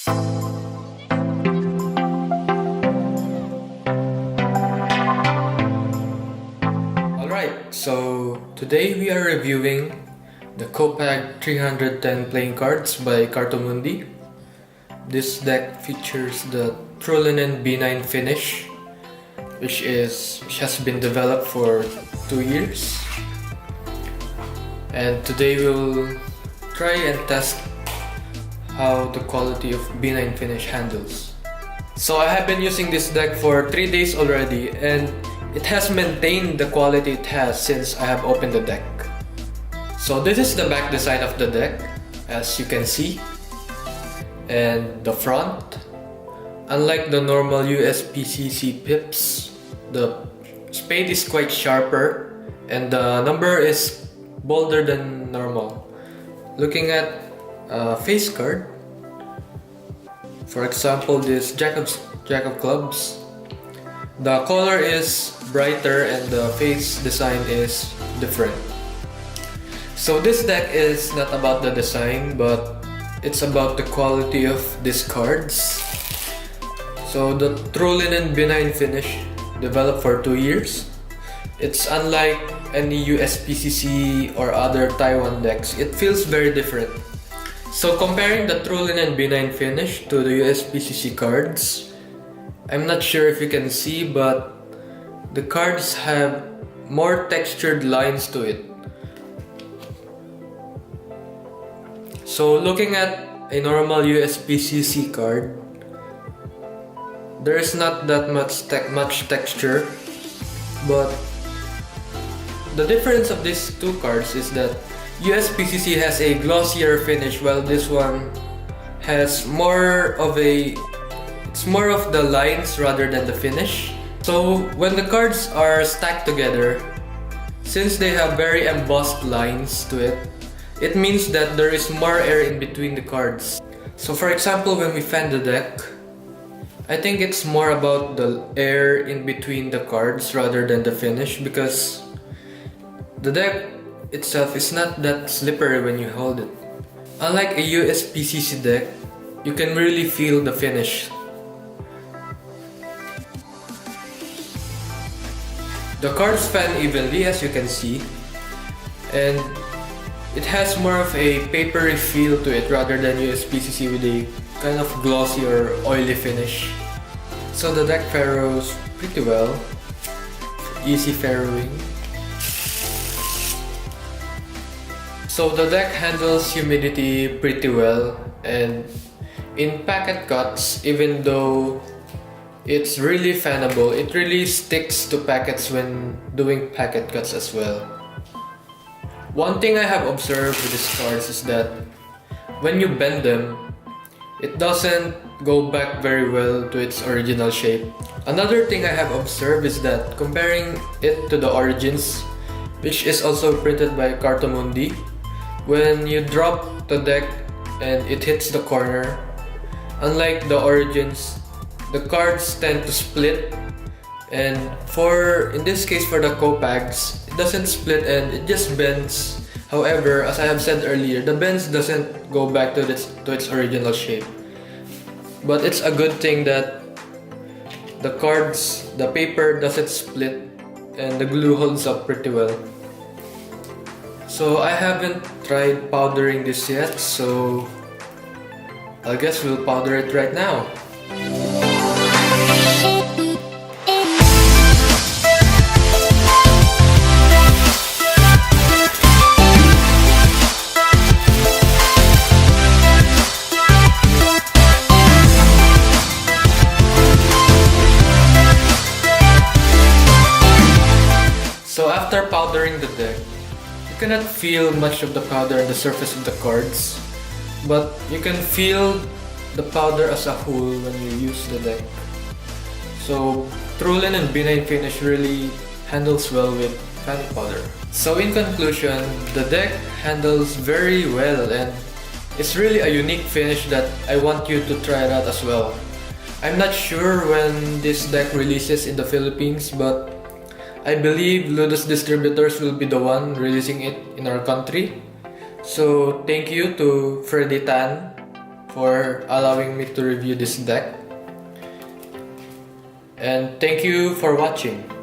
Alright, so today we are reviewing the Copag 310 playing cards by Cartamundi. This deck features the True Linen B9 finish, which has been developed for 2 years. And today we'll try and test how the quality of B9 finish handles. So I have been using this deck for 3 days already, and it has maintained the quality it has since I have opened the deck. So this is the back design of the deck, as you can see. And the front, unlike the normal USPCC pips, the spade is quite sharper and the number is bolder than normal. Looking at a face card, for example this Jack of Clubs, the color is brighter and the face design is different. So this deck is not about the design, but it's about the quality of these cards. So the True Linen B9 finish, developed for 2 years. It's unlike any USPCC or other Taiwan decks. It feels very different. So comparing the True Linen B9 finish to the USPCC cards, I'm not sure if you can see, but the cards have more textured lines to it. So looking at a normal USPCC card, there is not that much texture, but the difference of these two cards is that USPCC has a glossier finish, while this one has more of the lines rather than the finish. So when the cards are stacked together, since they have very embossed lines to it, it means that there is more air in between the cards. So for example, when we fan the deck, I think it's more about the air in between the cards rather than the finish, because the deck itself is not that slippery when you hold it. Unlike a USPCC deck, you can really feel the finish. The cards fan evenly, as you can see, and it has more of a papery feel to it rather than USPCC with a kind of glossy or oily finish. So the deck ferros pretty well, easy ferroing. So the deck handles humidity pretty well, and in packet cuts, even though it's really fannable, it really sticks to packets when doing packet cuts as well. One thing I have observed with these cards is that when you bend them, it doesn't go back very well to its original shape. Another thing I have observed is that comparing it to the Origins, which is also printed by Cartamundi, when you drop the deck and it hits the corner, unlike the Origins, the cards tend to split, and in this case for the Copags, it doesn't split and it just bends. However, as I have said earlier, the bends doesn't go back to its original shape. But it's a good thing that the paper doesn't split and the glue holds up pretty well. So I haven't tried powdering this yet, so I guess we'll powder it right now. So after powdering the deck, you cannot feel much of the powder on the surface of the cards, but you can feel the powder as a whole when you use the deck. So True Linen B9 finish really handles well with fanning powder. So in conclusion, the deck handles very well and it's really a unique finish that I want you to try it out as well. I'm not sure when this deck releases in the Philippines, but I believe Ludus Distributors will be the one releasing it in our country. So thank you to Freddy Tan for allowing me to review this deck. And thank you for watching.